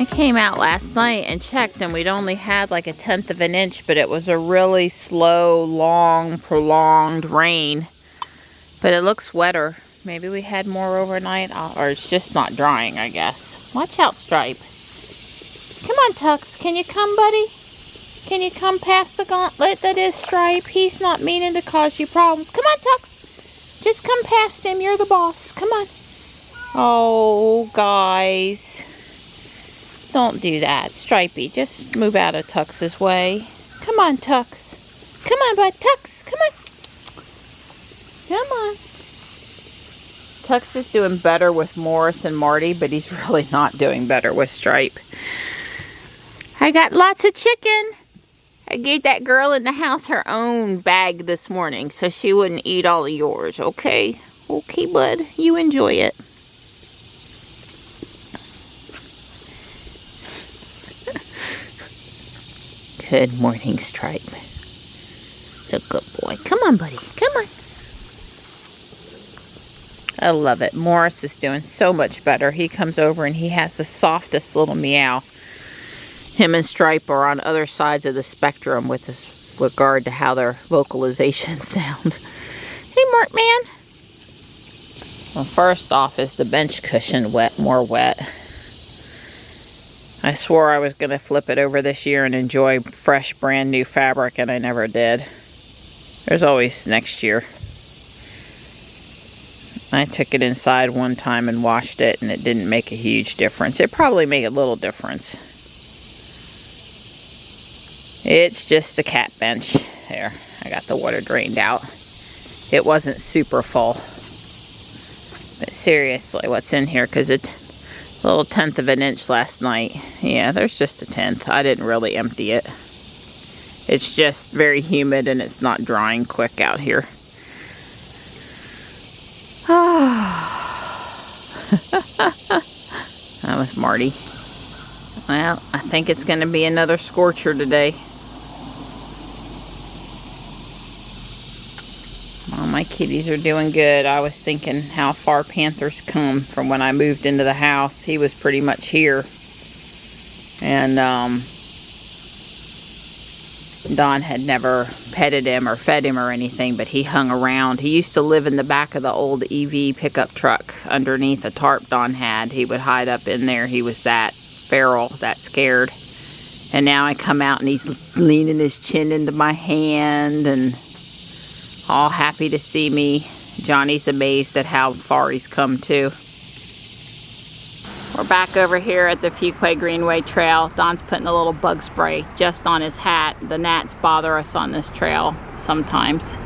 I came out last night and checked, and we'd only had like 1/10 of an inch, but it was a really slow, long, prolonged rain. But it looks wetter. Maybe we had more overnight, or it's just not drying, I guess. Watch out, Stripe. Come on, Tux. Can you come, buddy? Can you come past the gauntlet that is Stripe? He's not meaning to cause you problems. Come on, Tux. Just come past him. You're the boss. Come on. Oh, guys. Don't do that, Stripey. Just move out of Tux's way. Come on, Tux. Come on, bud. Tux, come on. Come on. Tux is doing better with Morris and Marty, but he's really not doing better with Stripe. I got lots of chicken. I gave that girl in the house her own bag this morning, so she wouldn't eat all of yours, okay? Okay, bud. You enjoy it. Good morning, Stripe. It's a good boy. Come on, buddy. Come on. I love it. Morris is doing so much better. He comes over and he has the softest little meow. Him and Stripe are on other sides of the spectrum with regard to how their vocalizations sound. Hey, Mark Man. Well, first off, is the bench cushion more wet? I swore I was going to flip it over this year and enjoy fresh, brand new fabric, and I never did. There's always next year. I took it inside one time and washed it, and it didn't make a huge difference. It probably made a little difference. It's just a cat bench. There, I got the water drained out. It wasn't super full. But seriously, what's in here? Because it's a little 1/10 of an inch last night. Yeah, there's just a 1/10. I didn't really empty it. It's just very humid and it's not drying quick out here. That was Marty. Well, I think it's going to be another scorcher today. Well, my kitties are doing good. I was thinking how far Panther's come from when I moved into the house. He was pretty much here. And Don had never petted him or fed him or anything, but he hung around. He used to live in the back of the old EV pickup truck underneath a tarp Don had. He would hide up in there. He was that feral, that scared. And now I come out and he's leaning his chin into my hand and all happy to see me. Johnny's amazed at how far he's come too. We're back over here at the Fuquay Greenway Trail. Don's putting a little bug spray just on his hat. The gnats bother us on this trail sometimes.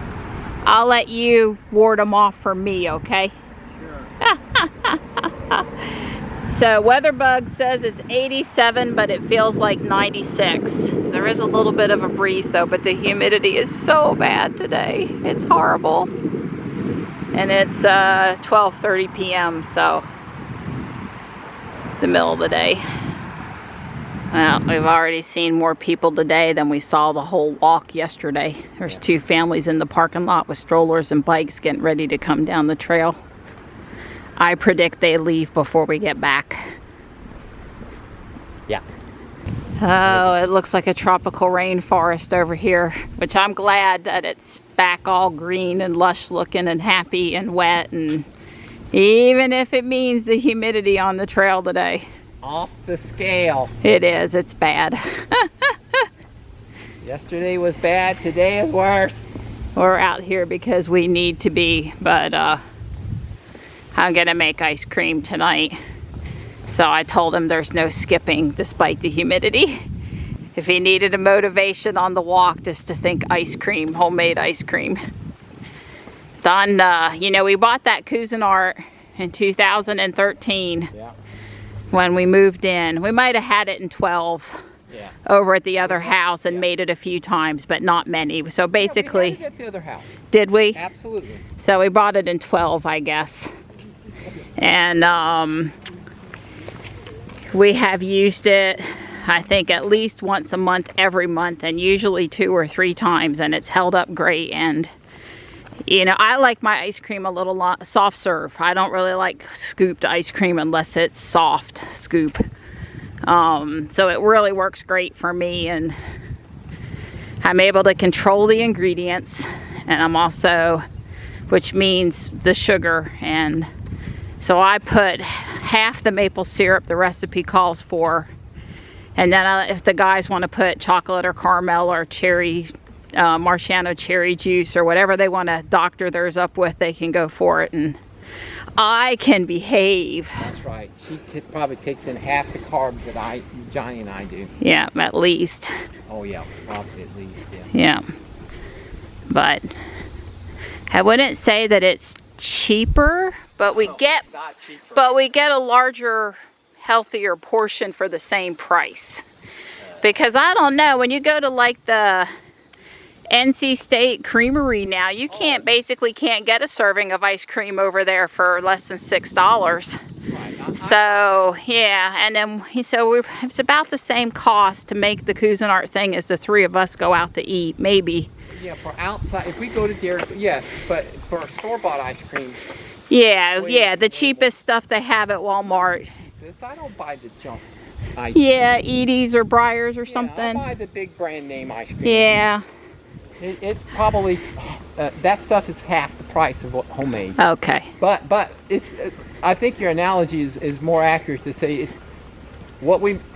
I'll let you ward them off for me, okay? Sure. So WeatherBug says it's 87, but it feels like 96. There is a little bit of a breeze though, but the humidity is so bad today. It's horrible. And it's 12:30 p.m. so it's the middle of the day. Well, we've already seen more people today than we saw the whole walk yesterday. There's 2 families in the parking lot with strollers and bikes getting ready to come down the trail. I predict they leave before we get back. Yeah. Oh, it looks like a tropical rainforest over here, which I'm glad that it's back all green and lush looking and happy and wet, and even if it means the humidity on the trail today. Off the scale. It is, it's bad. Yesterday was bad, today is worse. We're out here because we need to be, but I'm gonna make ice cream tonight. So I told him there's no skipping despite the humidity. If he needed a motivation on the walk, just to think ice cream, homemade ice cream. Don, you know, we bought that Cuisinart in 2013 when we moved in. We might have had it in 12 over at the other house and made it a few times, but not many. So basically, we had to get the other house. Did we? Absolutely. So we bought it in 12, I guess. And we have used it, I think, at least once a month, every month, and usually 2 or 3 times, and it's held up great. And you know, I like my ice cream a little soft serve. I don't really like scooped ice cream unless it's soft scoop. So it really works great for me, and I'm able to control the ingredients, and I'm also, which means the sugar, and so I put half the maple syrup the recipe calls for, and then if the guys want to put chocolate or caramel or cherry, Marciano cherry juice or whatever they want to doctor theirs up with, they can go for it, and I can behave. That's right. She probably takes in half the carbs that Johnny and I do. Yeah, at least. Oh yeah, probably at least, yeah. Yeah. But I wouldn't say that it's cheaper, but we get a larger, healthier portion for the same price. Because I don't know, when you go to like the NC State Creamery now, you basically can't get a serving of ice cream over there for less than $6. Right. So yeah, and then it's about the same cost to make the Cuisinart thing as the three of us go out to eat, maybe. Yeah, for outside, if we go to Dairy, yes, but for store-bought ice cream. Yeah, the cheapest stuff they have at Walmart. I don't buy the junk ice Yeah, cream. Edie's or Breyers or something. I buy the big brand name ice cream. Yeah. It's probably, that stuff is half the price of what homemade. Okay. But it's, I think your analogy is more accurate to say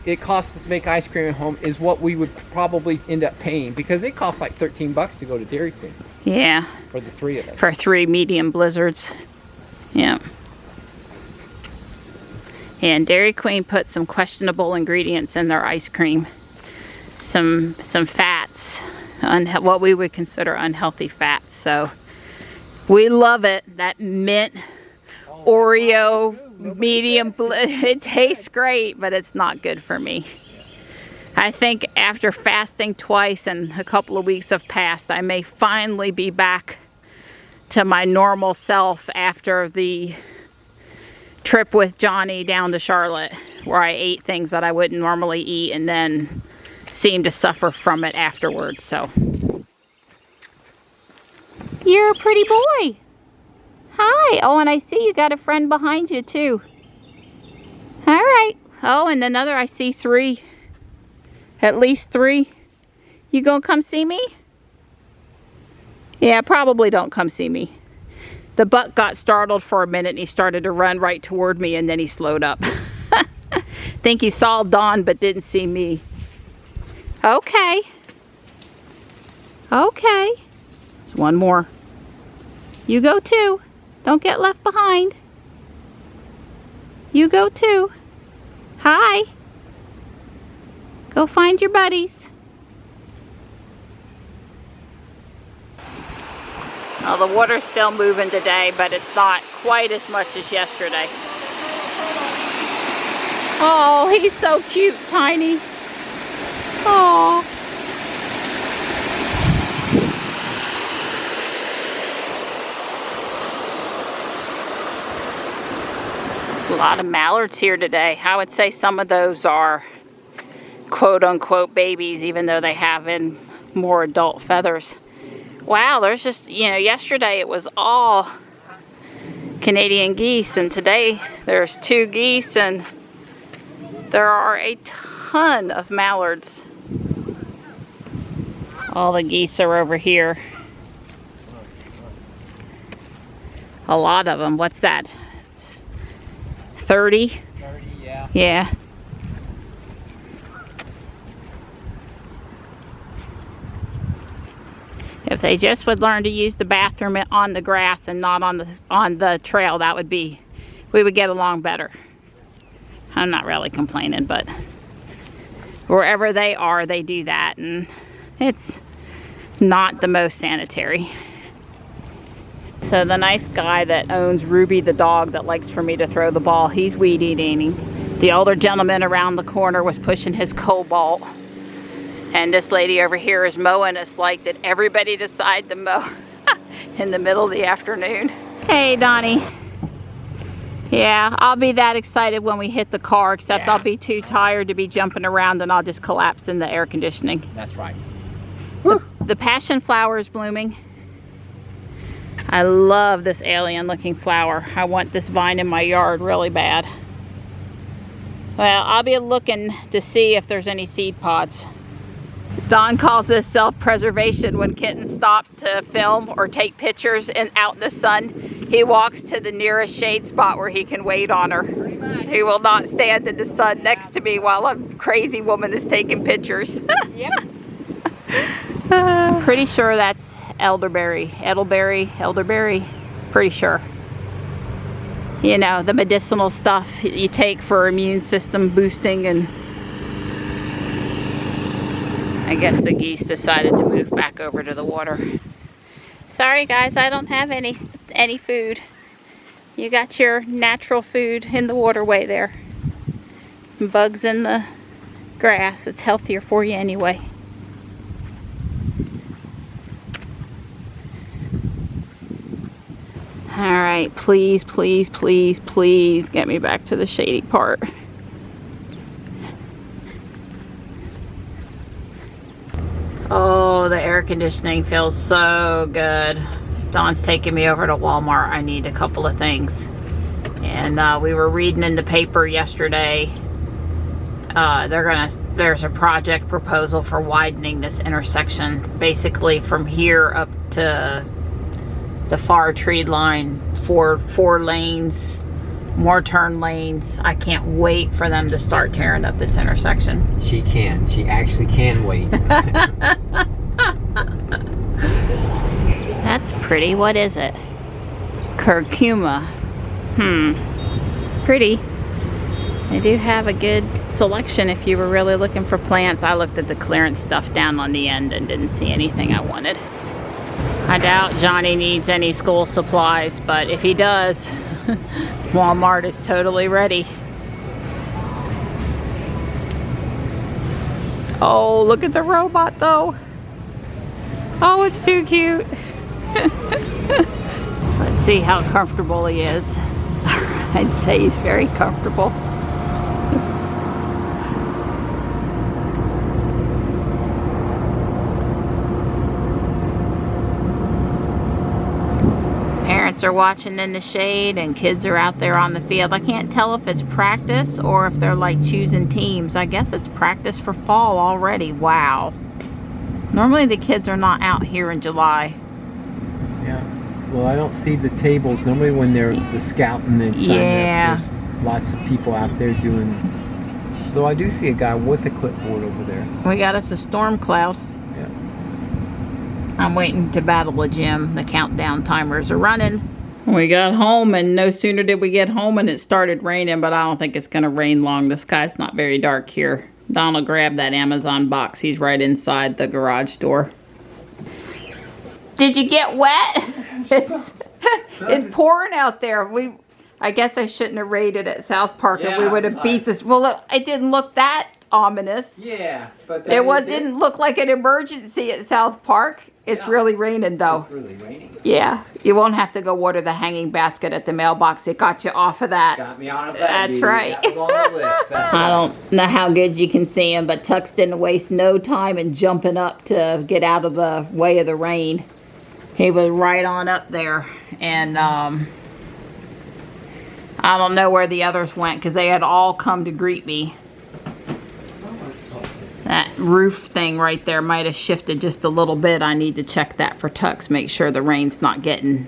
it costs us to make ice cream at home is what we would probably end up paying, because it costs like $13 to go to Dairy Queen. Yeah. For the three of us. For 3 medium blizzards. Yeah. And Dairy Queen put some questionable ingredients in their ice cream. Some fats. What we would consider unhealthy fats. So we love it. That mint Oreo medium, it tastes great, but it's not good for me. I think after fasting twice and a couple of weeks have passed, I may finally be back to my normal self after the trip with Johnny down to Charlotte, where I ate things that I wouldn't normally eat and then seemed to suffer from it afterwards. So you're a pretty boy. Hi. Oh, and I see you got a friend behind you too. All right. Oh, and another, I see 3. At least 3. You gonna come see me? Yeah, probably don't come see me. The buck got startled for a minute and he started to run right toward me, and then he slowed up. Think he saw Dawn but didn't see me. Okay. Okay. There's one more. You go too. Don't get left behind. You go too. Hi. Go find your buddies. Well, the water's still moving today, but it's not quite as much as yesterday. Oh, he's so cute, Tiny. Oh. A lot of mallards here today. I would say some of those are quote-unquote babies, even though they have in more adult feathers. Wow, there's just, yesterday it was all Canadian geese, and today there's 2 geese, and there are a ton of mallards. All the geese are over here. A lot of them. What's that? 30? 30, yeah. Yeah. If they just would learn to use the bathroom on the grass and not on the trail, we would get along better. I'm not really complaining, but wherever they are, they do that, and it's not the most sanitary. So the nice guy that owns Ruby the dog that likes for me to throw the ball, he's weed eating. The older gentleman around the corner was pushing his cobalt. And this lady over here is mowing us. Like, did everybody decide to mow in the middle of the afternoon? Hey, Donnie. Yeah, I'll be that excited when we hit the car, except I'll be too tired to be jumping around, and I'll just collapse in the air conditioning. That's right. The passion flower is blooming. I love this alien looking flower. I want this vine in my yard really bad. Well, I'll be looking to see if there's any seed pods. Don calls this self-preservation. When Kitten stops to film or take pictures out in the sun, he walks to the nearest shade spot where he can wait on her. He will not stand in the sun next to me while a crazy woman is taking pictures. Yep. I'm pretty sure that's elderberry. Elderberry. Pretty sure. You know, the medicinal stuff you take for immune system boosting. And I guess the geese decided to move back over to the water. Sorry guys, I don't have any food. You got your natural food in the waterway there. Bugs in the grass. It's healthier for you anyway. Alright, please, please, please, please get me back to the shady part. Oh, the air conditioning feels so good. Don's taking me over to Walmart. I need a couple of things. And we were reading in the paper yesterday. There's a project proposal for widening this intersection. Basically from here up to the far tree line, four lanes, more turn lanes. I can't wait for them to start tearing up this intersection. She can. She actually can wait. That's pretty. What is it? Curcuma. Pretty. They do have a good selection if you were really looking for plants. I looked at the clearance stuff down on the end and didn't see anything I wanted. I doubt Johnny needs any school supplies, but if he does, Walmart is totally ready. Oh, look at the robot though. Oh, it's too cute. Let's see how comfortable he is. I'd say he's very comfortable. Parents are watching in the shade and kids are out there on the field. I can't tell if it's practice or if they're like choosing teams. I guess it's practice for fall already. Wow. Normally the kids are not out here in July. Yeah. Well, I don't see the tables. Normally when they're the scouting and signing up, there's lots of people out there doing. Though I do see a guy with a clipboard over there. We got us a storm cloud. Yeah. I'm waiting to battle a gym. The countdown timers are running. We got home and no sooner did we get home and it started raining, but I don't think it's going to rain long. The sky's not very dark here. Donald grabbed that Amazon box. He's right inside the garage door. Did you get wet? It's pouring out there. I guess I shouldn't have raided at South Park if we would have beat this. Well, look, it didn't look that ominous. Yeah, but it didn't look like an emergency at South Park. It's really raining though. It's really raining. Yeah, you won't have to go water the hanging basket at the mailbox. It got you off of that. Got me out of that. That's right. That was on the list. That's I don't know how good you can see him, but Tux didn't waste no time in jumping up to get out of the way of the rain. He was right on up there, and I don't know where the others went because they had all come to greet me. That roof thing right there might have shifted just a little bit. I need to check that for Tux, make sure the rain's not getting...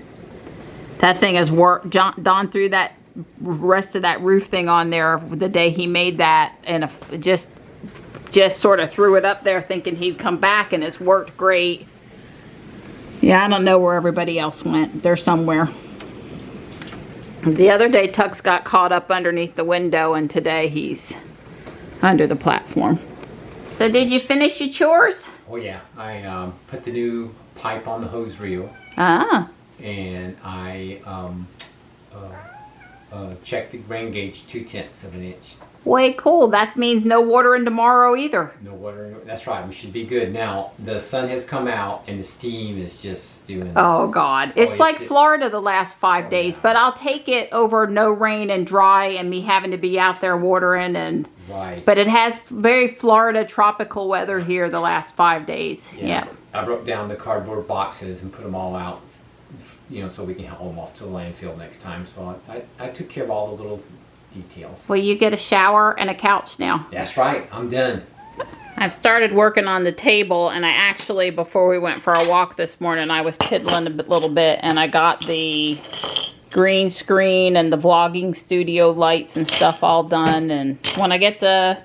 That thing has worked. Don threw that rest of that roof thing on there the day he made that, and just sort of threw it up there thinking he'd come back, and it's worked great. Yeah, I don't know where everybody else went. They're somewhere. The other day, Tux got caught up underneath the window, and today he's under the platform. So did you finish your chores? Oh yeah, I put the new pipe on the hose reel. Ah. And I checked the rain gauge 2/10 of an inch. Way cool. That means no watering tomorrow either. No watering. That's right. We should be good. Now the sun has come out and the steam is just doing. Oh God, it's like Florida the last 5 days. Yeah. But I'll take it over no rain and dry and me having to be out there watering and. Right. But it has very Florida tropical weather here the last 5 days. Yeah. I broke down the cardboard boxes and put them all out, you know, so we can haul them off to the landfill next time. So I took care of all the little details. Well, you get a shower and a couch now. That's right. I'm done. I've started working on the table, and I actually, before we went for our walk this morning, I was piddling a little bit, and I got the green screen and the vlogging studio lights and stuff all done. And when I get the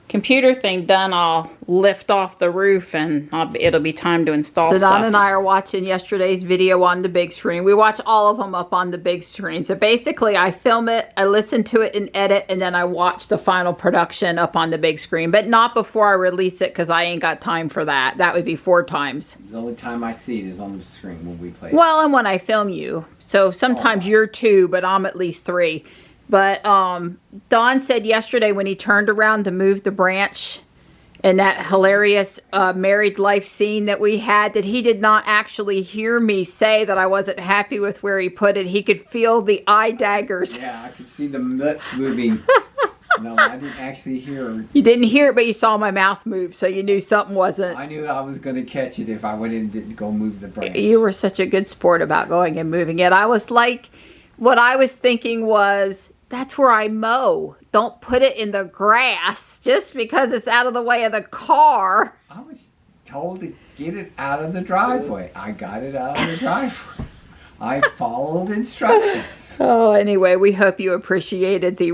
computer thing done, I'll lift off the roof, and it'll be time to install stuff. So Don and I are watching yesterday's video on the big screen. We watch all of them up on the big screen. So basically, I film it, I listen to it and edit, and then I watch the final production up on the big screen. But not before I release it, because I ain't got time for that. That would be 4 times. The only time I see it is on the screen when we play. Well, and when I film you. So sometimes you're 2, but I'm at least 3. But Don said yesterday when he turned around to move the branch in that hilarious married life scene that we had, that he did not actually hear me say that I wasn't happy with where he put it. He could feel the eye daggers. Yeah, I could see the lips moving. No, I didn't actually hear. You didn't hear it, but you saw my mouth move, so you knew something wasn't. I knew I was going to catch it if I went in and didn't go move the branch. You were such a good sport about going and moving it. I was like, what I was thinking was, that's where I mow. Don't put it in the grass just because it's out of the way of the car. I was told to get it out of the driveway. I got it out of the driveway. I followed instructions. Oh, anyway, we hope you appreciated the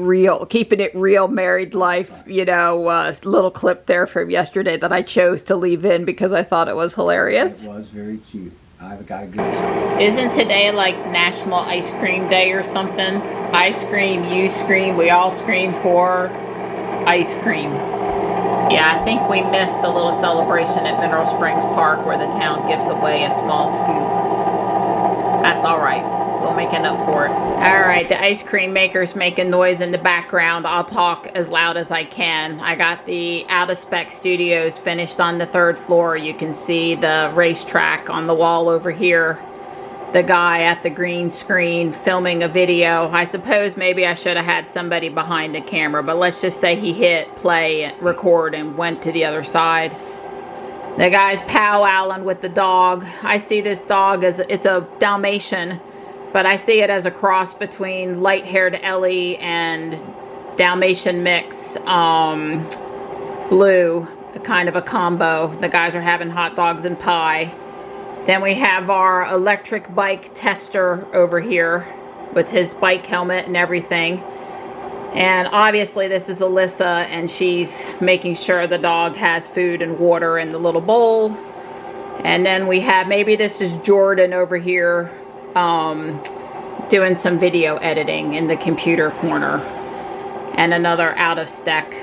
keeping it real married life, you know, little clip there from yesterday that I chose to leave in because I thought it was hilarious. It was very cute. I've got a good shot. Isn't today like National Ice Cream Day or something? I scream, you scream, we all scream for ice cream. Yeah, I think we missed the little celebration at Mineral Springs Park where the town gives away a small scoop. That's all right. We'll make it up for it. All right, the ice cream maker's making noise in the background. I'll talk as loud as I can. I got the out-of-spec studios finished on the 3rd floor. You can see the racetrack on the wall over here. The guy at the green screen filming a video. I suppose maybe I should have had somebody behind the camera, but let's just say he hit play, record, and went to the other side. The guy's powwowing with the dog. I see this dog as it's a Dalmatian, but I see it as a cross between light-haired Ellie and Dalmatian mix blue, kind of a combo. The guys are having hot dogs and pie. Then we have our electric bike tester over here with his bike helmet and everything. And obviously this is Alyssa, and she's making sure the dog has food and water in the little bowl. And then we have, maybe this is Jordan over here, doing some video editing in the computer corner, and another out-of-spec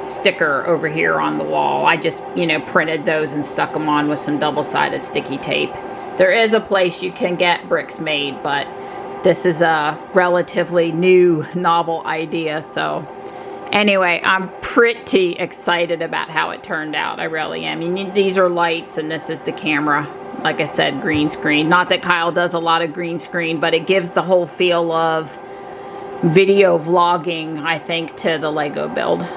sticker over here on the wall. I just, you know, printed those and stuck them on with some double-sided sticky tape. There is a place you can get bricks made, but this is a relatively new, novel idea. So anyway, I'm pretty excited about how it turned out. I really am. I mean, these are lights and this is the camera. Like I said, green screen. Not that Kyle does a lot of green screen, but it gives the whole feel of video vlogging, I think, to the Lego build.